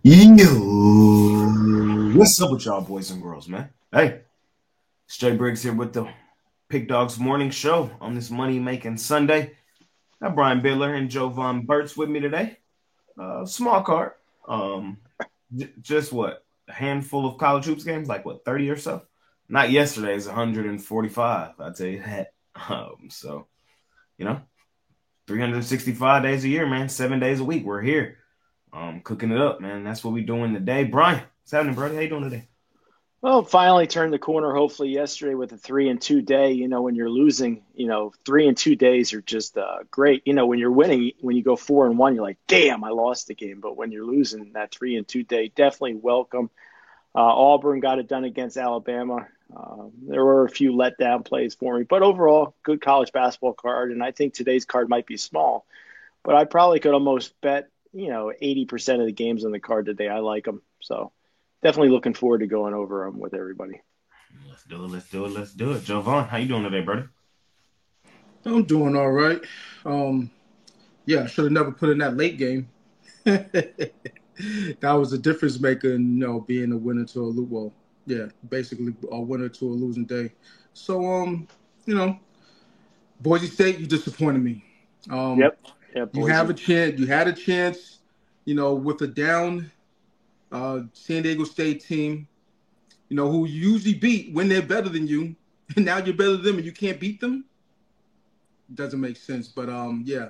Yo, what's up with y'all boys and girls, man? Hey, Stray Briggs here with the Pig Dogs Morning Show on this money making Sunday. Got Brian Bidler and Jovan Burts with me today. Small card. Um, just what, a handful of college hoops games, like what, 30 or so? Not yesterday's 145, I'll tell you that. So, you know, 365 days a year, man, 7 days a week. We're here. Cooking it up, man. That's what we doing today. Brian, what's happening, brother? How you doing today? Well, finally turned the corner, hopefully, yesterday with a 3-2 day. When you're losing, 3 and 2 days are just great. When you're winning, when you go 4-1, you're like, damn, I lost the game. But when you're losing, that 3-2 day, definitely welcome. Auburn got it done against Alabama. There were a few letdown plays for me, but overall, good college basketball card. And I think today's card might be small, but I probably could almost bet, 80% of the games on the card today. I like them. So definitely looking forward to going over them with everybody. Let's do it. Let's do it. Let's do it. Jovan, how you doing today, brother? I'm doing all right. Um, yeah, I should have never put in that late game. That was a difference maker, being a winner to a lose. Well, yeah, basically a winner to a losing day. So, you know, Boise State, you disappointed me. Um, Yep. Yep, you have Boise. a chance. You had a chance. With a down San Diego State team, who you usually beat when they're better than you, and now you're better than them, and you can't beat them. Doesn't make sense. But yeah.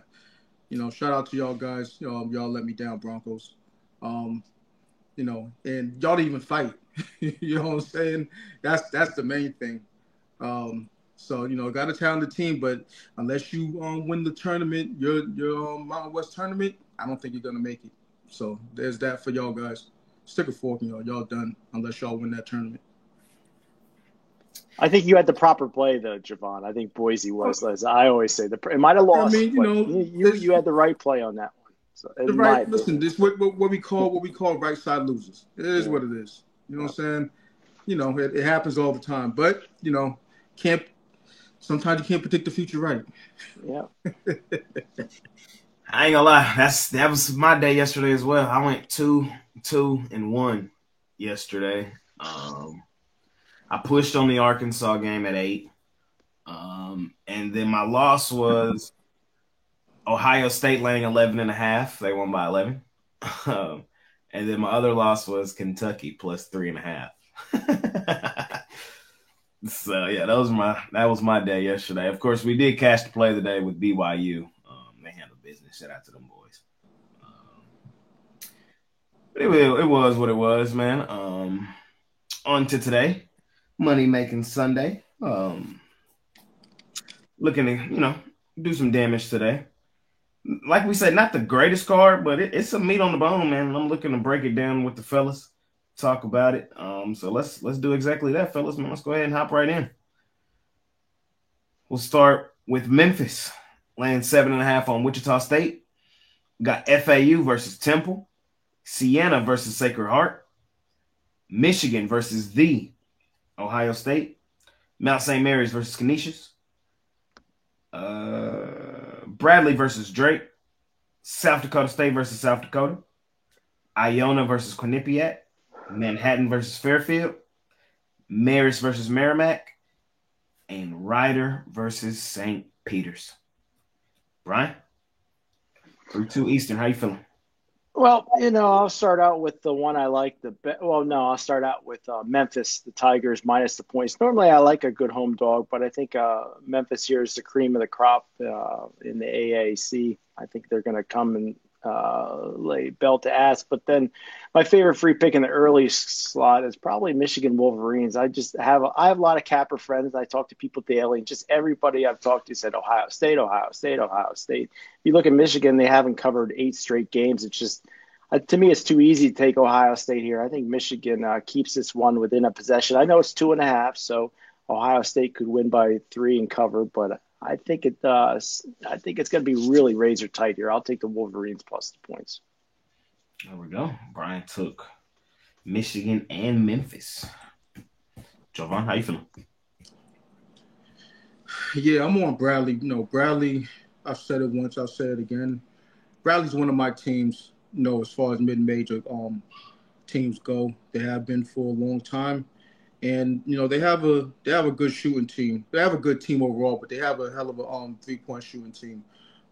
Shout out to y'all guys. Y'all let me down, Broncos. Um, and y'all didn't even fight. You know what I'm saying? That's the main thing. So got a talented team, but unless you win the tournament, your Mountain West tournament, I don't think you're gonna make it. So there's that for y'all guys. Stick a fork in y'all. Y'all done unless y'all win that tournament. I think you had the proper play, though, Javon. I think Boise was, as I always say, it might have I lost, mean, but you it's had the right play on that one. So, the in my right. Listen, opinion. this what we call right side losers. It is Yeah. what it is. You know Yeah. what I'm saying? It happens all the time. But can't sometimes you can't predict the future, right? Yeah. I ain't gonna lie. That was my day yesterday as well. I went 2-2-1 yesterday. I pushed on the Arkansas game at 8. And then my loss was Ohio State laying 11 and a half. They won by 11. Um, and then my other loss was Kentucky plus 3.5. So yeah, that was my day yesterday. Of course, we did catch the play of the day with BYU. They handled business. Shout out to them boys. Um, but it was what it was, man. On to today, money making Sunday. Looking to do some damage today. Like we said, not the greatest card, but it's some meat on the bone, man. And I'm looking to break it down with the fellas, talk about it. So let's do exactly that, fellas, man. Let's go ahead and hop right in. We'll start with Memphis laying 7.5 on Wichita State. We got FAU versus Temple, Siena versus Sacred Heart, Michigan versus the Ohio State, Mount St. Mary's versus Canisius, Bradley versus Drake, South Dakota State versus South Dakota, Iona versus Quinnipiac, Manhattan versus Fairfield, Marist versus Merrimack, and Ryder versus St. Peter's. Brian, 3-2 Eastern. How you feeling? Well, I'll start out with the one I like the best. Well, no, I'll start out with Memphis, the Tigers minus the points. Normally, I like a good home dog, but I think Memphis here is the cream of the crop in the AAC. I think they're going to come and lay belt to ass. But then my favorite free pick in the early slot is probably Michigan Wolverines. I have a lot of Capper friends. I talk to people daily, and just everybody I've talked to said Ohio State, Ohio State, Ohio State. If you look at Michigan, they haven't covered 8 straight games. It's just to me, it's too easy to take Ohio State here. I think Michigan keeps this one within a possession. I know it's 2.5, so Ohio State could win by 3 and cover, but I think it does. I think it's going to be really razor tight here. I'll take the Wolverines plus the points. There we go. Brian took Michigan and Memphis. Jovan, how you feeling? Yeah, I'm on Bradley. Bradley. I've said it once. I'll say it again. Bradley's one of my teams. as far as mid-major teams go. They have been for a long time, and they have a good shooting team. They have a good team overall, but they have a hell of a 3-point shooting team.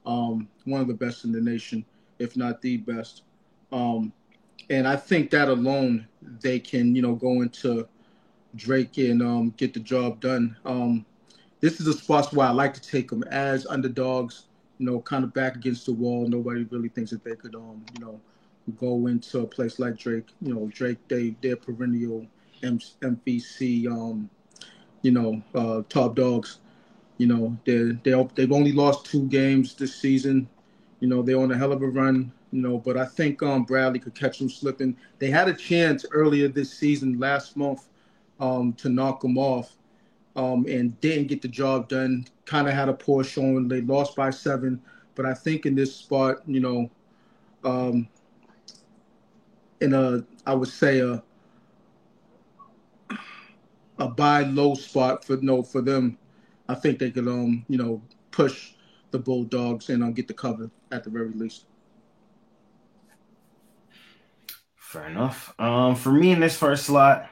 One of the best in the nation, if not the best. And I think that alone, they can go into Drake and get the job done. This is a spot where I like to take them as underdogs, kind of back against the wall. Nobody really thinks that they could, go into a place like Drake. Drake, they're perennial MVC, top dogs. They've only lost 2 games this season. They're on a hell of a run. But I think Bradley could catch them slipping. They had a chance earlier this season, last month, to knock them off, and didn't get the job done. Kind of had a poor showing. They lost by 7. But I think in this spot, I would say a buy low spot for them. I think they could push the Bulldogs and get the cover at the very least. Fair enough. For me in this first slot,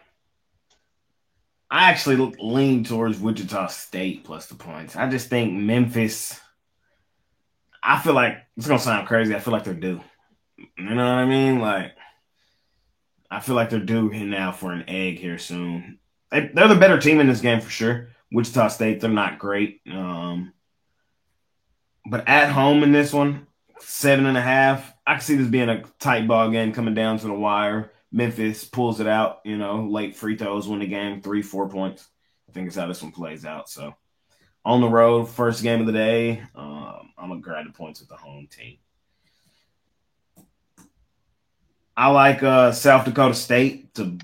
I actually lean towards Wichita State plus the points. I just think Memphis, I feel like, it's going to sound crazy, I feel like they're due. You know what I mean? Like, I feel like they're due now for an egg here soon. They're the better team in this game for sure. Wichita State, they're not great. But at home in this one, 7.5. I can see this being a tight ball game coming down to the wire. Memphis pulls it out, late free throws win the game, 3-4 points. I think it's how this one plays out. So on the road, first game of the day, I'm going to grab the points with the home team. I like South Dakota State to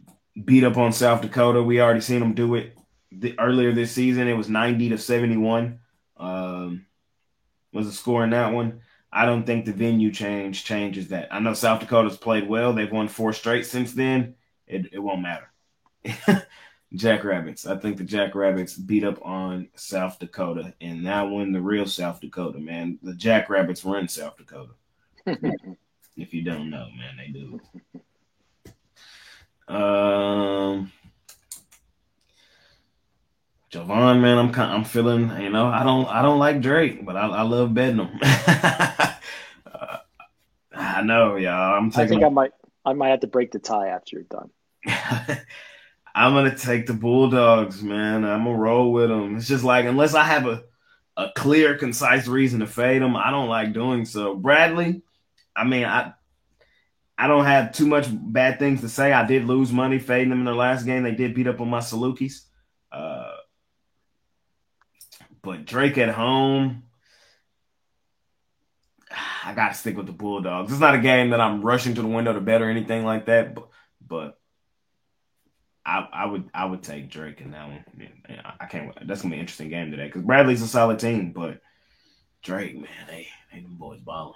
beat up on South Dakota. We already seen them do it earlier this season. It was 90-71 was the score in that one. I don't think the venue changes that. I know South Dakota's played well. They've won 4 straight since then. It won't matter. Jackrabbits. I think the Jackrabbits beat up on South Dakota. And that one, the real South Dakota, man. The Jackrabbits run South Dakota. If you don't know, man, they do. Jovan, man, I'm feeling, I don't like Drake, but I love betting him. I know, y'all. I think I might have to break the tie after you're done. I'm gonna take the Bulldogs, man. I'm gonna roll with them. It's just like, unless I have a clear, concise reason to fade them, I don't like doing so. Bradley, I don't have too much bad things to say. I did lose money fading them in their last game. They did beat up on my Salukis. But Drake at home, I got to stick with the Bulldogs. It's not a game that I'm rushing to the window to bet or anything like that, but I would take Drake in that one. I can't. That's gonna be an interesting game today because Bradley's a solid team, but Drake, man, they them boys balling.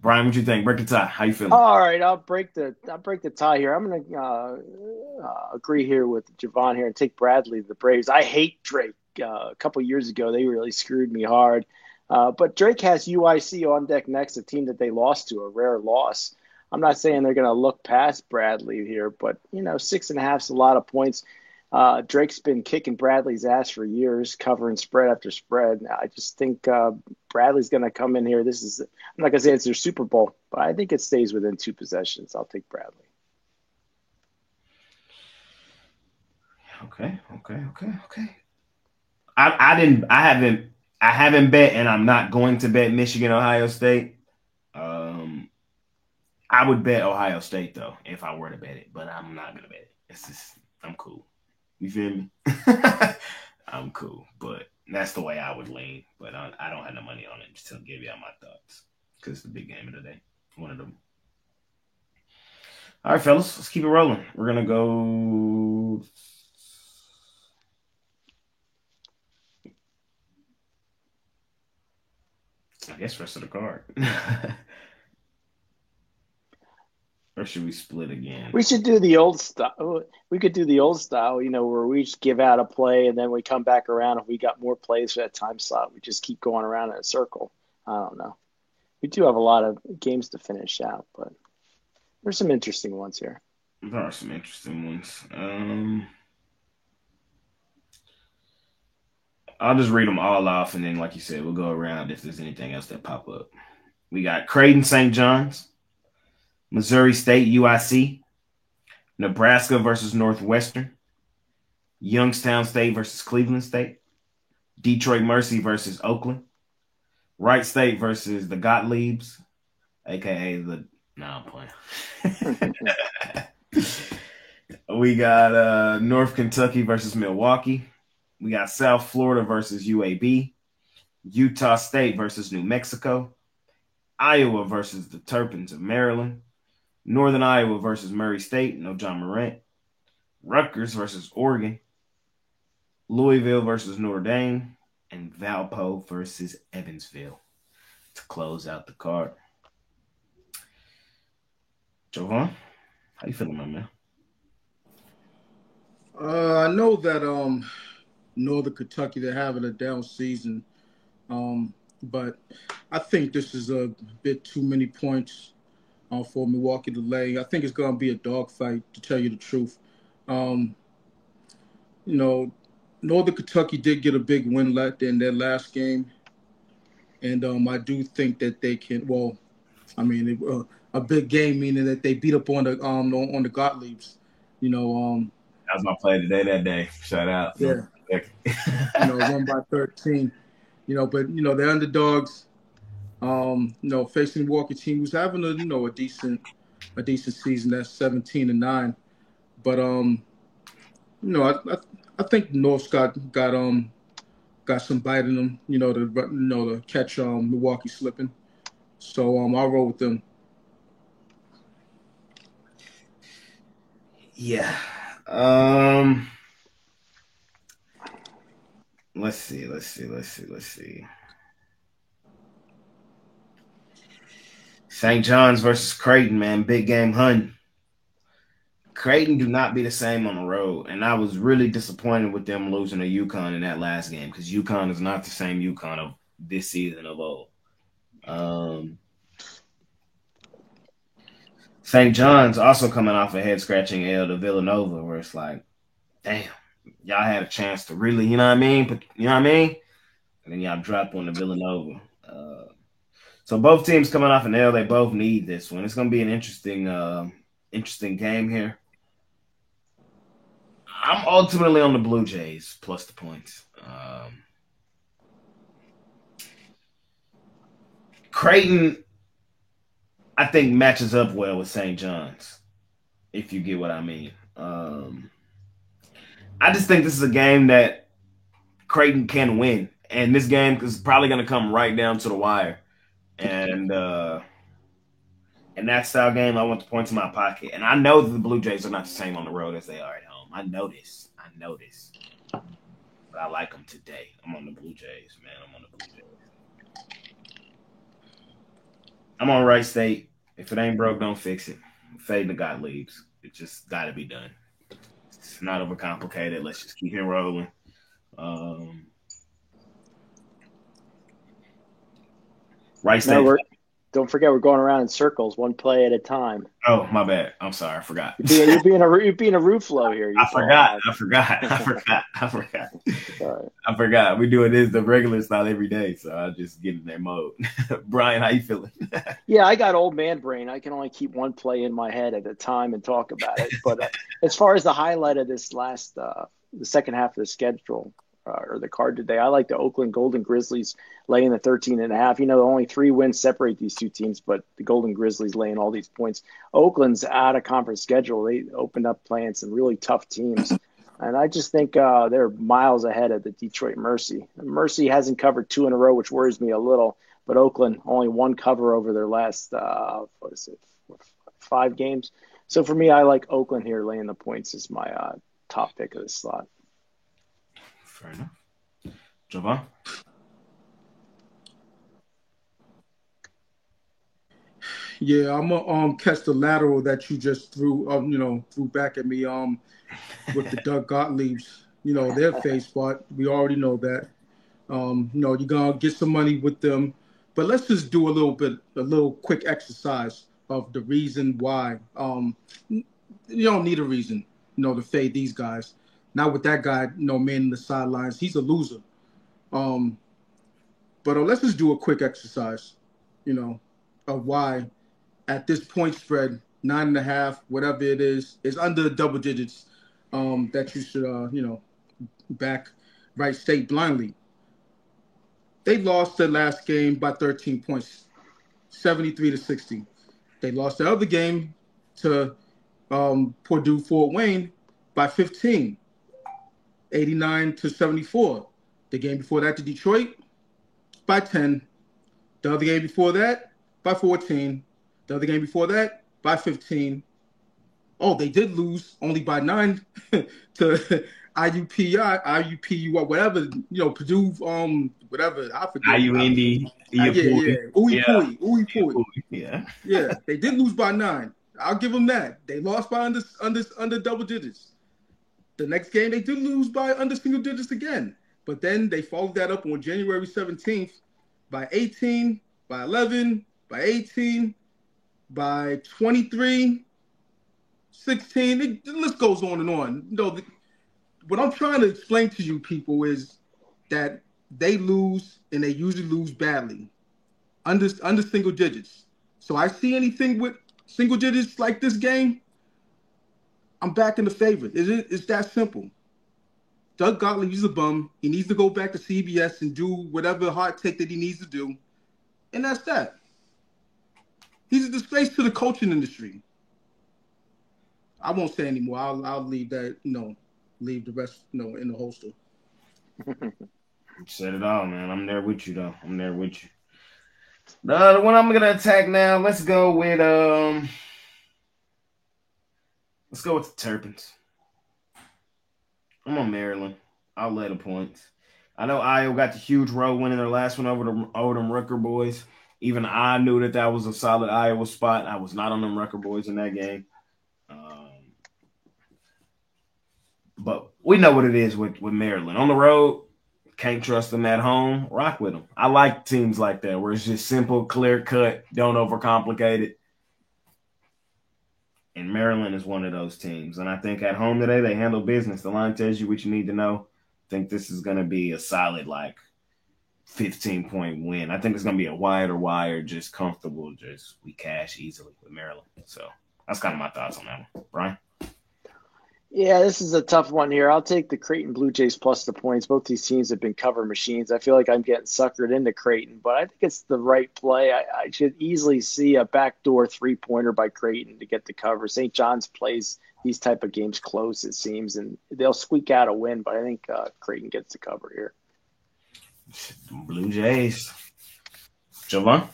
Brian, what you think? Break the tie. How you feeling? All right, I'll break the tie here. I'm gonna agree here with Javon here and take Bradley, the Braves. I hate Drake. A couple years ago, they really screwed me hard. But Drake has UIC on deck next, a team that they lost to, a rare loss. I'm not saying they're going to look past Bradley here, but 6.5 is a lot of points. Drake's been kicking Bradley's ass for years, covering spread after spread. I just think Bradley's going to come in here. I'm not going to say it's their Super Bowl, but I think it stays within 2 possessions. I'll take Bradley. Okay. I haven't bet, and I'm not going to bet Michigan, Ohio State. I would bet Ohio State though if I were to bet it, but I'm not gonna bet it. It's just I'm cool. You feel me? I'm cool, but that's the way I would lean. But I don't have no money on it. Just to give you all my thoughts because it's the big game of the day. One of them. All right, fellas, let's keep it rolling. We're gonna go. I guess rest of the card. Or should we split again? We should do the old style. We could do the old style, where we just give out a play and then we come back around. If we got more plays for that time slot, we just keep going around in a circle. I don't know. We do have a lot of games to finish out, but there's some interesting ones here. There are some interesting ones. I'll just read them all off, and then, like you said, we'll go around if there's anything else that pop up. We got Creighton St. John's, Missouri State UIC, Nebraska versus Northwestern, Youngstown State versus Cleveland State, Detroit Mercy versus Oakland, Wright State versus the Gottliebs, aka the. No, I'm playing. We got North Kentucky versus Milwaukee. We got South Florida versus UAB, Utah State versus New Mexico, Iowa versus the Terrapins of Maryland, Northern Iowa versus Murray State, no John Morant, Rutgers versus Oregon, Louisville versus Notre Dame, and Valpo versus Evansville to close out the card. Jovan, how you feeling, my man? I know that Northern Kentucky, they're having a down season, but I think this is a bit too many points for Milwaukee to lay. I think it's going to be a dogfight, to tell you the truth. Northern Kentucky did get a big win in their last game, and I do think that they can. Well, I mean, a big game meaning that they beat up on the Gottliebs. That was my play today. That day, shout out. Yeah. Won by 13. But they're underdogs. Facing Milwaukee team who's having a decent season. That's 17-9. But I think North's got some bite in them. To catch Milwaukee slipping. So I'll roll with them. Yeah. Let's see. St. John's versus Creighton, man. Big game hunting. Creighton do not be the same on the road. And I was really disappointed with them losing to UConn in that last game because UConn is not the same UConn of this season of old. St. John's also coming off a head-scratching L to Villanova where it's like, damn, y'all had a chance to really, you know what I mean? But you know what I mean? And then y'all drop on the Villanova. So both teams coming off an L, they both need this one. It's going to be an interesting game here. I'm ultimately on the Blue Jays plus the points. Creighton, I think, matches up well with St. John's, if you get what I mean. I just think this is a game that Creighton can win. And this game is probably going to come right down to the wire. And in that style game, I want the points in my pocket. And I know that the Blue Jays are not the same on the road as they are at home. I know this. But I like them today. I'm on the Blue Jays, man. I'm on Wright State. If it ain't broke, don't fix it. Fading the Gottliebs. It just got to be done. It's not overcomplicated. Let's just keep it rolling. Wright State. No, don't forget, we're going around in circles, one play at a time. Oh, my bad. I'm sorry. I forgot. You're being a Ruflo here. I forgot. I forgot. We doing this the regular style every day, so I just get in that mode. Brian, how you feeling? Yeah, I got old man brain. I can only keep one play in my head at a time and talk about it. But as far as the highlight of this last, the second half of the schedule, or the card today, I like the Oakland Golden Grizzlies laying the 13.5. Only 3 wins separate these two teams, but the Golden Grizzlies laying all these points. Oakland's out of conference schedule. They opened up playing some really tough teams. And I just think they're miles ahead of the Detroit Mercy. Mercy hasn't covered 2 in a row, which worries me a little, but Oakland only 1 cover over their last, 5 games. So for me, I like Oakland here laying the points as my top pick of the slot. Fair enough. Jovan? Yeah, I'm gonna catch the lateral that you just threw back at me with the Doug Gottliebs, their face spot. We already know that. You're gonna get some money with them, But let's just do a little quick exercise of the reason why. You don't need a reason, to fade these guys. Not with that guy, man in the sidelines. He's a loser. But let's just do a quick exercise, of why at this point spread, 9.5, whatever it is under double digits, that you should, back Wright State blindly. They lost their last game by 13 points, 73-60. They lost the other game to Purdue Fort Wayne by 15, 89-74. The game before that to Detroit by 10. The other game before that by 14. The other game before that by 15. Oh, they did lose only by 9 to IUPUI, whatever, Purdue, whatever, I forget. IUND. Uipui. Yeah. Yeah, they did lose by 9. I'll give them that. They lost by under double digits. The next game, they did lose by under single digits again. But then they followed that up on January 17th by 18, by 11, by 18, by 23, 16. The list goes on and on. What I'm trying to explain to you people is that they lose, and they usually lose badly, under single digits. So I see anything with single digits like this game, I'm backing the favorite. It's that simple. Doug Gottlieb, he's a bum. He needs to go back to CBS and do whatever hard take that he needs to do. And that's that. He's a disgrace to the coaching industry. I won't say anymore. I'll leave that, leave the rest, in the holster. You said it all, man. I'm there with you, though. I'm there with you. The one I'm gonna attack now. Let's go with the Terrapins. I'm on Maryland. I'll lay the points. I know Iowa got the huge road winning their last one over them Rucker boys. Even I knew that was a solid Iowa spot. I was not on them Rucker boys in that game. But we know what it is with Maryland. On the road, can't trust them at home. Rock with them. I like teams like that where it's just simple, clear cut, don't overcomplicate it. And Maryland is one of those teams. And I think at home today, they handle business. The line tells you what you need to know. I think this is going to be a solid, 15-point win. I think it's going to be a wire, just comfortable, just we cash easily with Maryland. So that's kind of my thoughts on that one. Brian? Yeah, this is a tough one here. I'll take the Creighton Blue Jays plus the points. Both these teams have been cover machines. I feel like I'm getting suckered into Creighton, but I think it's the right play. I should easily see a backdoor three-pointer by Creighton to get the cover. St. John's plays these type of games close, it seems, and they'll squeak out a win, but I think Creighton gets the cover here. Blue Jays. Jovan?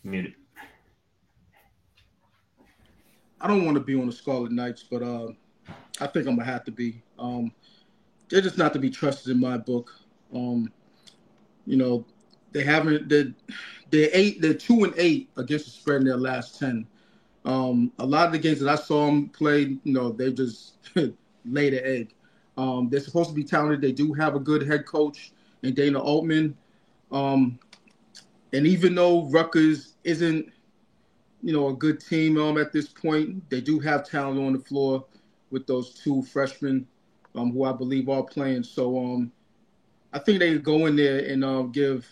Muted. I don't want to be on the Scarlet Knights, but I think I'm gonna have to be. They're just not to be trusted in my book. They haven't. They're 2-8 against the spread in their last 10. A lot of the games that I saw them play, they just laid an egg. They're supposed to be talented. They do have a good head coach in Dana Altman. And even though Rutgers isn't, a good team at this point, they do have talent on the floor with those two freshmen who I believe are playing. So I think they could go in there and give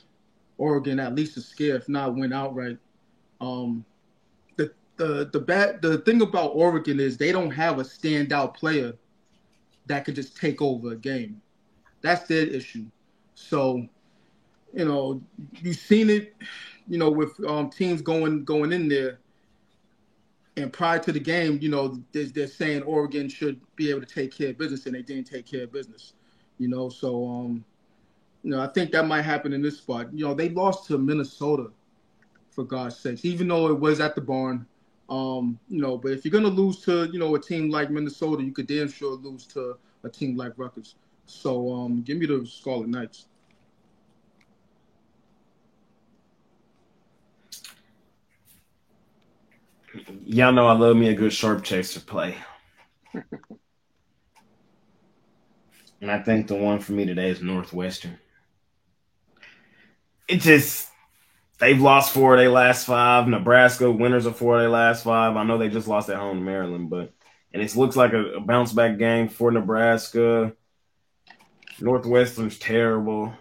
Oregon at least a scare, if not win outright. The thing about Oregon is they don't have a standout player that could just take over a game. That's their issue. So, you've seen it, with teams going in there. And prior to the game, they're saying Oregon should be able to take care of business, and they didn't take care of business. So I think that might happen in this spot. They lost to Minnesota, for God's sakes, even though it was at the barn. But if you're gonna lose to, a team like Minnesota, you could damn sure lose to a team like Rutgers. So give me the Scarlet Knights. Y'all know I love me a good sharp chaser play. And I think the one for me today is Northwestern. it just they've lost 4 of their last 5. Nebraska winners of 4 of their last 5. I know they just lost at home to Maryland, and it looks like a bounce back game for Nebraska. Northwestern's terrible.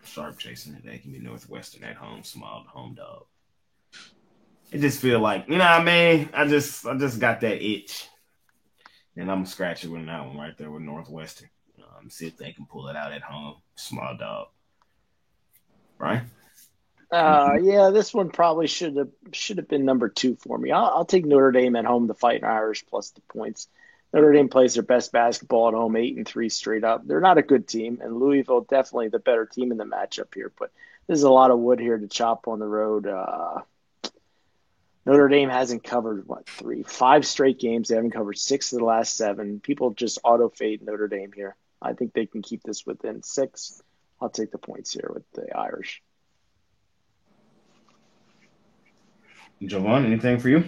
Sharp chasing today. Give me Northwestern at home, small home dog. It just feel like, you know what I mean? I just got that itch. And I'm scratching with that one right there with Northwestern. See if they can pull it out at home. Small dog. Right? Yeah, this one probably should have been number 2 for me. I'll take Notre Dame at home, the Fighting Irish plus the points. Notre Dame plays their best basketball at home, 8-3 straight up. They're not a good team, and Louisville definitely the better team in the matchup here. But there's a lot of wood here to chop on the road. Notre Dame hasn't covered, 5 straight games. They haven't covered 6 of the last 7. People just auto-fade Notre Dame here. I think they can keep this within 6. I'll take the points here with the Irish. Jovan, anything for you?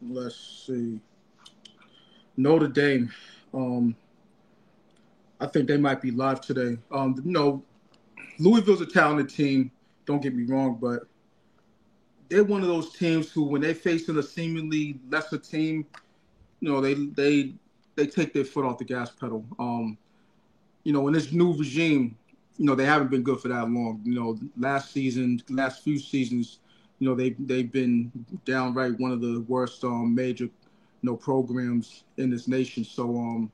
Let's see. Notre Dame. I think they might be live today. Louisville's a talented team. Don't get me wrong, but they're one of those teams who, when they face a seemingly lesser team, they take their foot off the gas pedal. In this new regime, they haven't been good for that long. Last few seasons, they've been downright one of the worst major programs in this nation. So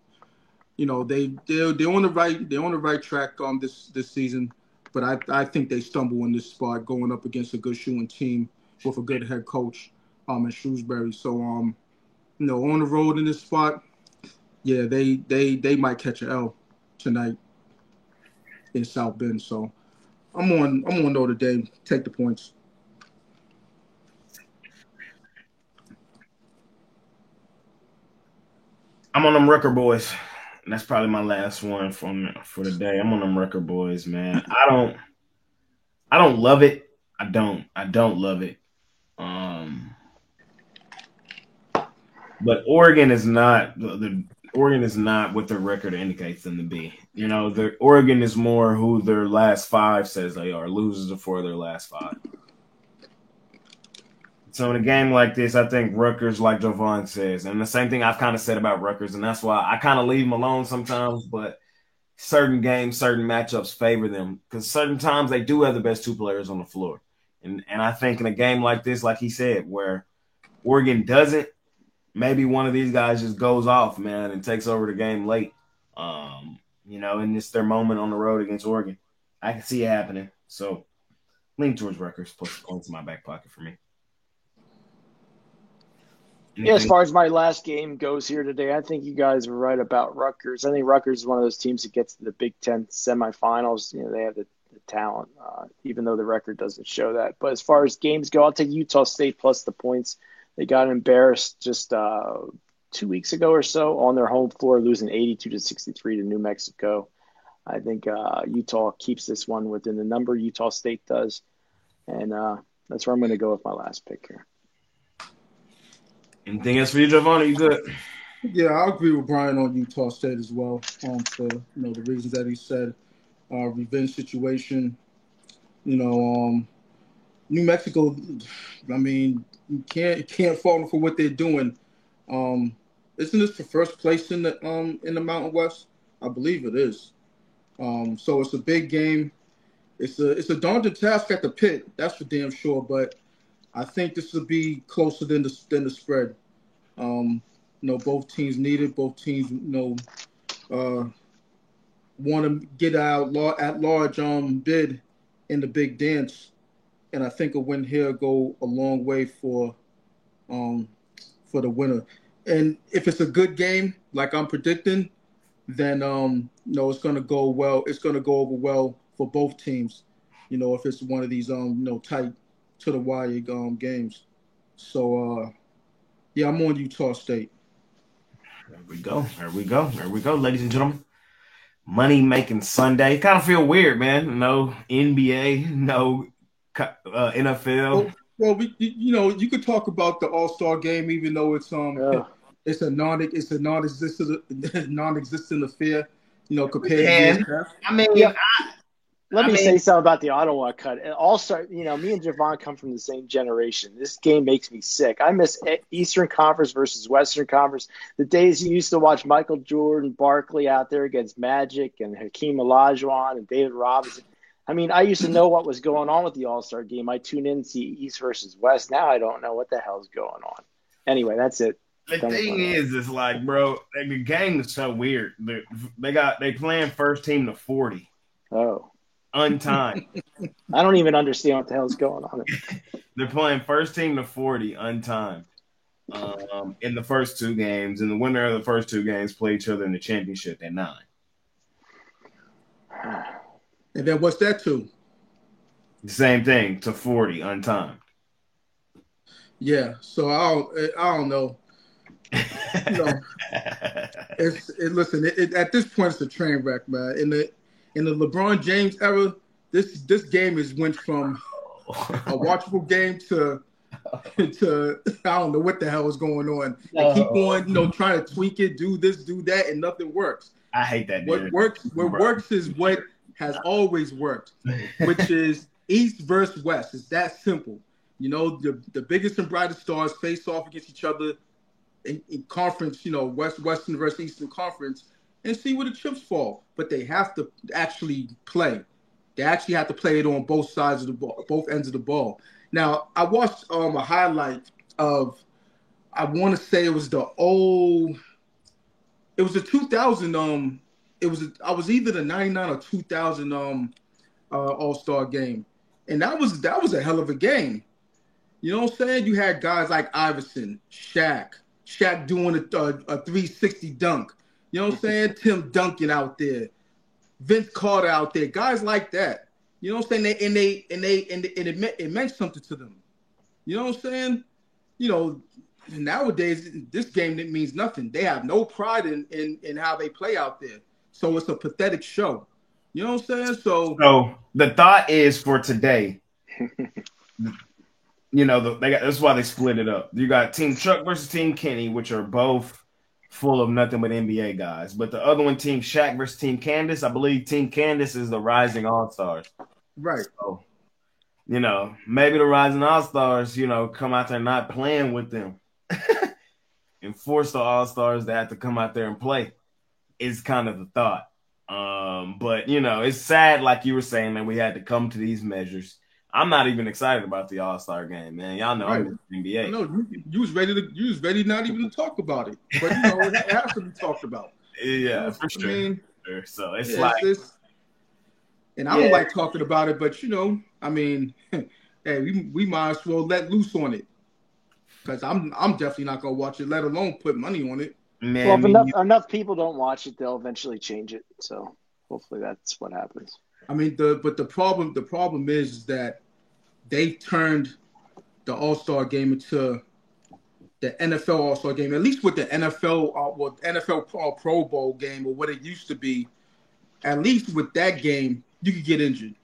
they're on the right track this season, but I think they stumble in this spot going up against a good shooting team with a good head coach in Shrewsbury. So on the road in this spot, yeah, they might catch an L tonight in South Bend. So I'm on Notre Dame. Take the points. I'm on them Rucker boys. And that's probably my last one for the day. I'm on them Rucker boys, man. I don't love it. I don't love it. But Oregon is not what their record indicates them to be. The Oregon is more who their last 5 says they are, losers before their last 5. So in a game like this, I think Rutgers, like Jovan says, and the same thing I've kind of said about Rutgers, and that's why I kind of leave them alone sometimes, but certain games, certain matchups favor them because certain times they do have the best 2 players on the floor. And I think in a game like this, like he said, where Oregon doesn't, maybe one of these guys just goes off, man, and takes over the game late. And it's their moment on the road against Oregon. I can see it happening. So lean towards Rutgers, plus points in my back pocket for me. Yeah, as far as my last game goes here today, I think you guys were right about Rutgers. I think Rutgers is one of those teams that gets to the Big Ten semifinals. They have the talent, even though the record doesn't show that. But as far as games go, I'll take Utah State plus the points. They got embarrassed just 2 weeks ago or so on their home floor, losing 82-63 to New Mexico. I think Utah keeps this one within the number. Utah State does. And that's where I'm going to go with my last pick here. Anything else for you, Jovan? Are you good? Yeah, I agree with Brian on Utah State as well. For the reasons that he said, revenge situation. New Mexico. I mean, you can't fault them for what they're doing. Isn't this the first place in the Mountain West? I believe it is. So it's a big game. It's a daunting task at the pit. That's for damn sure. But I think this will be closer than the spread. Both teams need it. Both teams, want to get out at large bid in the big dance, and I think a win here go a long way for the winner. And if it's a good game, like I'm predicting, then it's going to go well. It's going to go over well for both teams. If it's one of these tight to the wire games. So I'm on Utah State. There we go, ladies and gentlemen. Money making Sunday. Kind of feel weird, man. No NBA, no NFL. Well, you could talk about the All-Star game, even though it's a non-existent affair. compared to years past. I mean, yeah. Let me say something about the Ottawa cut. Also, me and Javon come from the same generation. This game makes me sick. I miss Eastern Conference versus Western Conference. The days you used to watch Michael Jordan, Barkley out there against Magic and Hakeem Olajuwon and David Robinson. I mean, I used to know what was going on with the All-Star game. I tune in to see East versus West. Now I don't know what the hell's going on. Anyway, that's it. The thing is, it's like, bro, the game is so weird. They playing first team to 40. Oh. Untimed. I don't even understand what the hell's going on. They're playing first team to 40 untimed in the first two games, and the winner of the first two games play each other in the championship at 9. And then what's that to? The same thing to 40 untimed. Yeah, so I don't know. Listen, at this point it's a train wreck, man. In the LeBron James era, this game has went from a watchable game to I don't know what the hell is going on. They keep on, trying to tweak it, do this, do that, and nothing works. I hate that. What works is what has always worked, which is East versus West. It's that simple. The biggest and brightest stars face off against each other in conference, Western versus Eastern Conference, and see where the chips fall. But they have to actually play. They actually have to play it on both sides of the ball, both ends of the ball. Now, I watched a highlight of, I want to say it was the 2000. I was either the 99 or 2000 All-Star game, and that was a hell of a game. You know what I'm saying? You had guys like Iverson, Shaq doing a 360 dunk. You know what I'm saying? Tim Duncan out there, Vince Carter out there, guys like that. You know what I'm saying? It meant something to them. You know what I'm saying? Nowadays this game, it means nothing. They have no pride in how they play out there. So it's a pathetic show. You know what I'm saying? So the thought is for today. That's why they split it up. You got Team Chuck versus Team Kenny, which are both full of nothing but NBA guys. But the other one, Team Shaq versus Team Candace, I believe Team Candace is the Rising All-Stars. Right. So, maybe the Rising All-Stars, come out there not playing with them and force the All-Stars to have to come out there and play is kind of the thought. But, it's sad, like you were saying, that we had to come to these measures. I'm not even excited about the All-Star game, man. Y'all know right. I'm in the NBA. No, you was ready not even to talk about it. But it has to be talked about. Yeah, for sure. I mean, so it's and I don't like talking about it, but hey, we might as well let loose on it. Because I'm definitely not gonna watch it, let alone put money on it. Man, well, if enough people don't watch it, they'll eventually change it. So hopefully that's what happens. I mean, the problem is that they turned the All-Star game into the NFL All-Star game, at least with the NFL Pro Bowl game or what it used to be. At least with that game, you could get injured.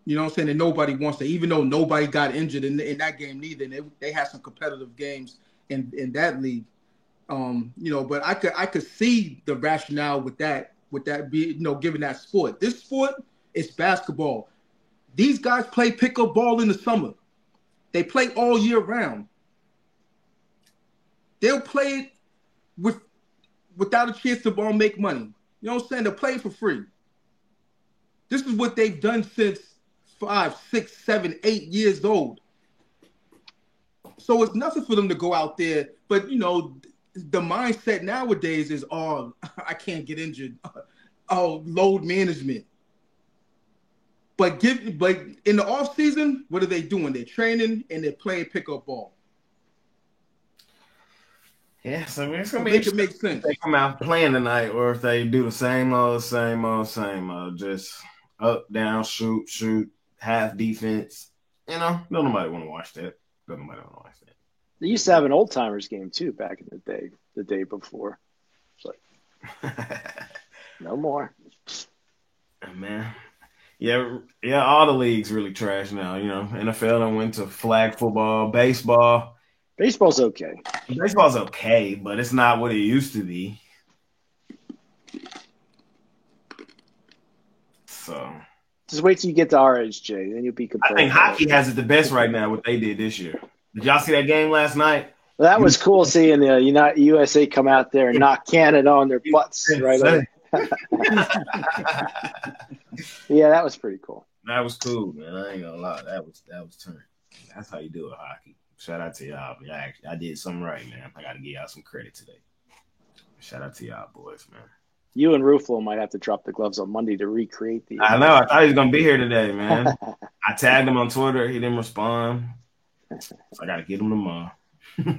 You know what I'm saying? And nobody wants to, even though nobody got injured in that game neither. And they had some competitive games in that league. But I could see the rationale with that be, given that sport. This sport, it's basketball. These guys play pickup ball in the summer. They play all year round. They'll play it without a chance to make money. You know what I'm saying? They'll play it for free. This is what they've done since 5, 6, 7, 8 years old. So it's nothing for them to go out there. But, the mindset nowadays is, I can't get injured. Load management. But in the off season, what are they doing? They're training and they're playing pickup ball. Yeah, so it's gonna be. Make it make sense. If they come out playing tonight, or if they do the same old, just up, down, shoot, half defense. Don't nobody want to watch that. Don't nobody want to watch that. They used to have an old timers game too back in the day before. It's like no more. Man. Yeah, all the leagues really trash now. NFL done went to flag football, baseball. Baseball's okay. Baseball's okay, but it's not what it used to be. Just wait till you get to our age, Jay. Then you'll be I compared. think hockey has it the best right now. What they did this year. Did y'all see that game last night? Well, that was cool seeing the USA come out there and knock Canada on their butts right away. Yeah, that was pretty cool. That was cool, man. I ain't gonna lie. That was turn. That's how you do it, hockey. Shout out to y'all. I did something right, man. I got to give y'all some credit today. Shout out to y'all, boys, man. You and Ruffalo might have to drop the gloves on Monday to recreate the. I know. I thought he was gonna be here today, man. I tagged him on Twitter. He didn't respond. So I got to get him tomorrow. I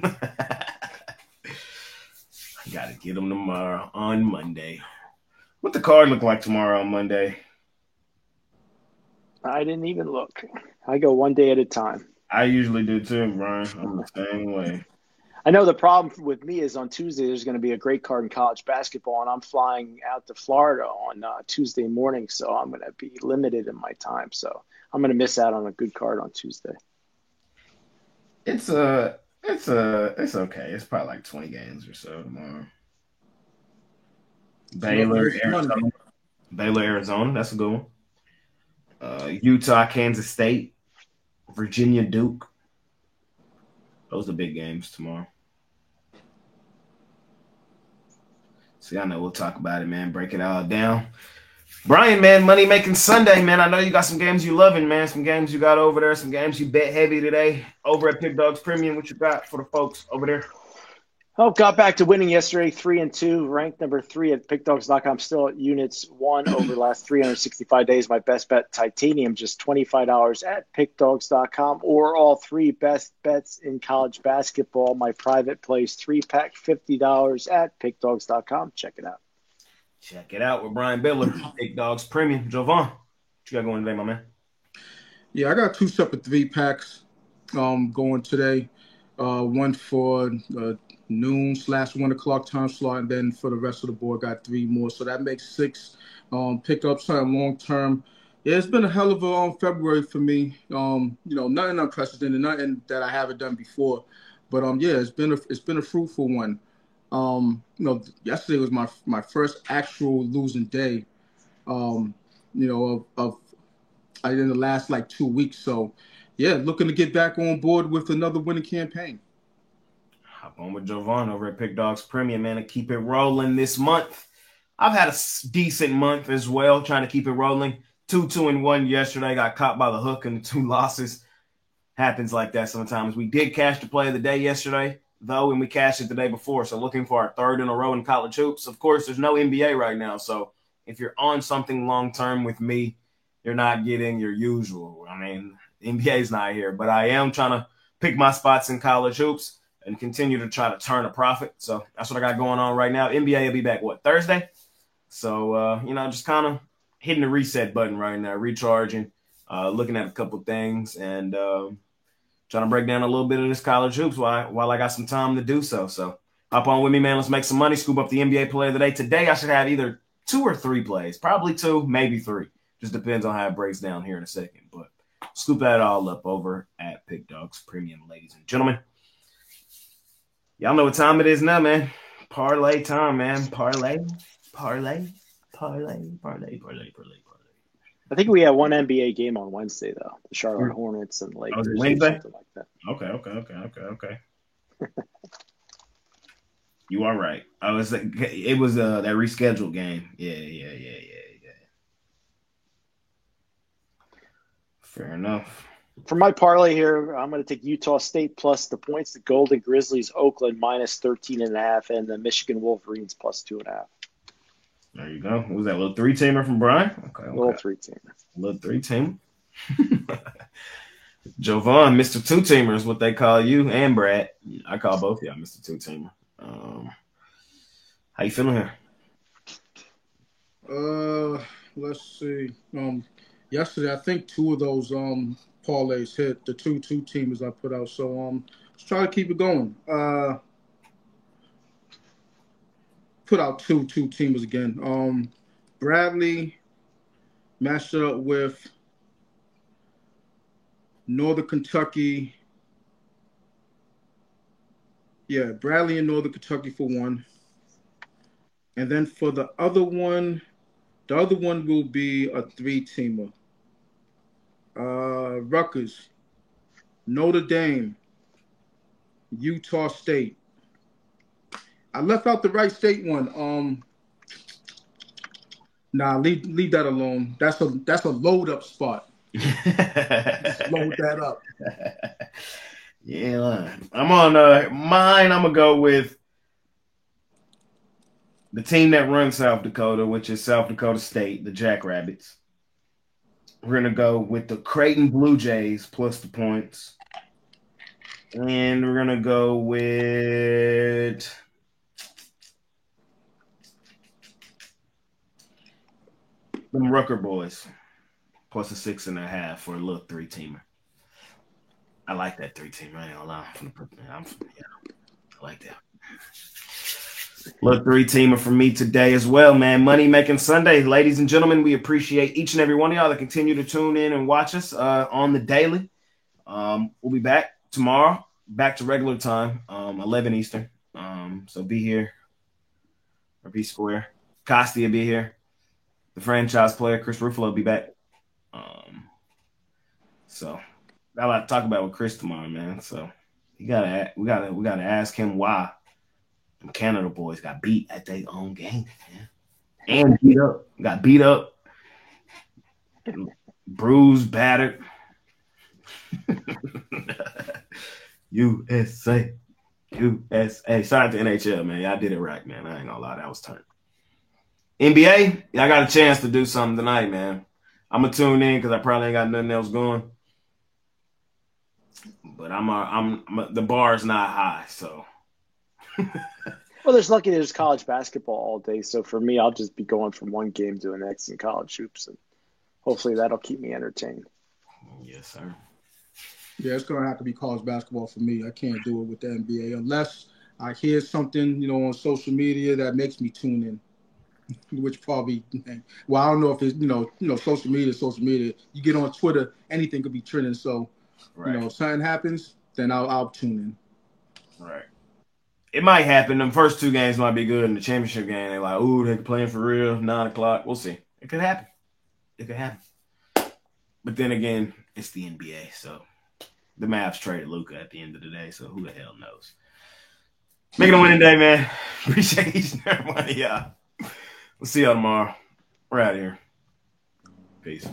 got to get him tomorrow on Monday. What the card look like tomorrow on Monday? I didn't even look. I go one day at a time. I usually do too, Brian. I'm the same way. I know the problem with me is on Tuesday there's going to be a great card in college basketball, and I'm flying out to Florida on Tuesday morning, so I'm going to be limited in my time. So I'm going to miss out on a good card on Tuesday. It's okay. It's probably like 20 games or so tomorrow. Baylor, Arizona. That's a good one. Utah, Kansas State, Virginia, Duke. Those are big games tomorrow. See, I know we'll talk about it, man. Break it all down. Brian, man, Money Making Sunday, man. I know you got some games you loving, man. Some games you got over there. Some games you bet heavy today over at Pick Dogs Premium. What you got for the folks over there? Oh, got back to winning yesterday, 3-2, ranked number 3 at pickdogs.com. Still at units 1 over the last 365 days. My best bet, Titanium, just $25 at pickdogs.com, or all 3 best bets in college basketball. My private plays 3-pack, $50 at pickdogs.com. Check it out. Check it out with Brian Biller, Pick Dogs Premium. Jovan, what you got going today, my man? Yeah, I got 2 separate 3-packs going today. One for noon/1 o'clock time slot, and then for the rest of the board, got 3 more. So that makes 6 pickups long term. Yeah, it's been a hell of a February for me. Nothing unprecedented, nothing that I haven't done before. But yeah, it's been a fruitful one. Yesterday was my first actual losing day. In the last like 2 weeks. So yeah, looking to get back on board with another winning campaign. Hop on with Jovan over at Pick Dogs Premium, man, and keep it rolling this month. I've had a decent month as well, trying to keep it rolling. 2-2-1 yesterday. Got caught by the hook in the 2 losses. Happens like that sometimes. We did cash the play of the day yesterday, though, and we cashed it the day before. So looking for our 3rd in a row in college hoops. Of course, there's no NBA right now. So if you're on something long-term with me, you're not getting your usual. I mean, the NBA's not here, but I am trying to pick my spots in college hoops and continue to try to turn a profit. So that's what I got going on right now. NBA will be back, Thursday? So, just kind of hitting the reset button right now, recharging, looking at a couple things, and trying to break down a little bit of this college hoops while I got some time to do so. So hop on with me, man. Let's make some money, scoop up the NBA player of the day. Today I should have either 2 or 3 plays, probably 2, maybe 3. Just depends on how it breaks down here in a second. But scoop that all up over at Pick Dogs Premium, ladies and gentlemen. Y'all know what time it is now, man. Parlay time, man. Parlay. I think we have one NBA game on Wednesday, though. The Charlotte Hornets and Lakers. Oh, Wednesday? Something like that. Okay. You are right. It was that rescheduled game. Yeah. Fair enough. For my parlay here, I'm going to take Utah State plus the points, the Golden Grizzlies, Oakland minus 13.5, and the Michigan Wolverines plus 2.5. There you go. What was that, little 3-teamer from Brian? Okay. Little 3-teamer. Little 3-teamer. Jovan, Mr. 2-teamer is what they call you, and Brad. I call both of y'all Mr. 2-teamer. How you feeling here? Let's see. Yesterday, I think 2 of those parlays hit, the 2-2-teamers I put out. So let's try to keep it going. Put out 2-2-teamers again. Bradley matched up with Northern Kentucky. Yeah, Bradley and Northern Kentucky for 1. And then for the other one will be a 3-teamer. Rutgers, Notre Dame, Utah State. I left out the Wright State one. Nah, leave that alone. That's a load up spot. Just load that up. Yeah, I'm on mine. I'm gonna go with the team that runs South Dakota, which is South Dakota State, the Jackrabbits. We're gonna go with the Creighton Blue Jays plus the points, and we're gonna go with them Rucker boys plus a 6.5 for a little 3-teamer. I like that 3-teamer. I ain't gonna lie. I like that. Little 3-teamer for me today as well, man. Money Making Sunday. Ladies and gentlemen, we appreciate each and every one of y'all that continue to tune in and watch us on the daily. We'll be back tomorrow, back to regular time, 11 Eastern. So be here or be square. Costi will be here. The franchise player, Chris Ruffalo, will be back. So got a lot to talk about with Chris tomorrow, man. So we gotta ask him why the Canada boys got beat at their own game, man. And got beat up, bruised, battered. USA. Shout out to NHL, man. Y'all did it right, man. I ain't gonna lie, that was turn. NBA, y'all got a chance to do something tonight, man. I'm gonna tune in because I probably ain't got nothing else going. But I'm the bar is not high, so. Well, there's college basketball all day, so for me, I'll just be going from one game to the next in college hoops, and hopefully that'll keep me entertained. Yes, sir. Yeah, it's gonna have to be college basketball for me. I can't do it with the NBA unless I hear something, on social media that makes me tune in. Which probably, well, I don't know if it's, social media. You get on Twitter, anything could be trending. So, right. If something happens, then I'll tune in. Right. It might happen. The first 2 games might be good. In the championship game, they're like, ooh, they're playing for real. 9:00. We'll see. It could happen. But then again, it's the NBA, so the Mavs traded Luka at the end of the day. So who the hell knows? Make it a winning day, man. Appreciate each and every one of y'all. We'll see y'all tomorrow. We're out of here. Peace.